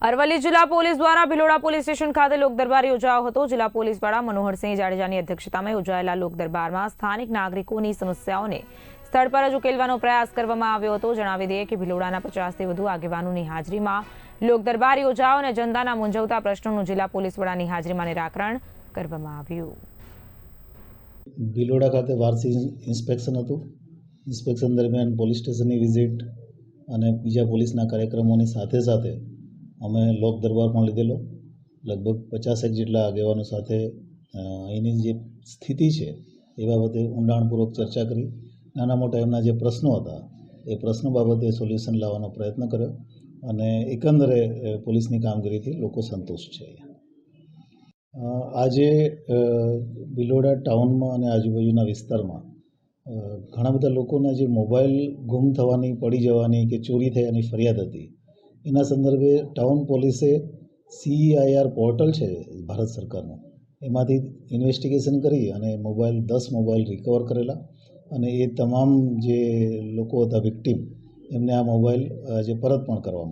અરવલ્લી જિલ્લા પોલીસ દ્વારા Bhiloda police station ખાતે લોકદરબાર યોજાયો હતો। જિલ્લા પોલીસ વડા મનોહરસિંહ જાડેજાની અધ્યક્ષતામાં યોજાયેલા લોકદરબારમાં સ્થાનિક નાગરિકોની સમસ્યાઓને સ્થળ પર જ ઉકેલવાનો પ્રયાસ કરવામાં આવ્યો હતો। જણાવી દઈએ કે ભિલોડાના 50થી વધુ આગેવાનોની હાજરીમાં લોકદરબાર યોજાયો અને જનતાના મૂંઝવતા પ્રશ્નોનું જિલ્લા પોલીસ વડાની હાજરીમાં નિરાકરણ કરવામાં આવ્યું। ભિલોડા ખાતે વાર્ષિક ઇન્સ્પેક્શન હતું। ઇન્સ્પેક્શન દરમિયાન પોલીસ સ્ટેશનની વિઝિટ અને બીજા પોલીસના કાર્યક્રમોની સાથે સાથે અમે લોક દરબાર પણ લીધેલો। લગભગ 50 જેટલા આગેવાનો સાથે અહીંની જે સ્થિતિ છે એ બાબતે ઊંડાણપૂર્વક ચર્ચા કરી। નાના મોટા એમના જે પ્રશ્નો હતા એ પ્રશ્નો બાબતે સોલ્યુશન લાવવાનો પ્રયત્ન કર્યો અને એકંદરે પોલીસની કામગીરીથી લોકો સંતુષ્ટ છે। આજે ભિલોડા ટાઉનમાં અને આજુબાજુના વિસ્તારમાં ઘણા બધા લોકોના જે મોબાઈલ ગુમ થવાની, પડી જવાની કે ચોરી થયાની ફરિયાદ હતી, એના સંદર્ભે ટાઉન પોલીસે CEIR પોર્ટલ છે ભારત સરકારનું, એમાંથી ઇન્વેસ્ટિગેશન કરી અને 10 મોબાઈલ રિકવર કરેલા અને એ તમામ જે લોકો હતા વિક્ટીમ એમને આ મોબાઈલ આજે પરત પણ કરવામાં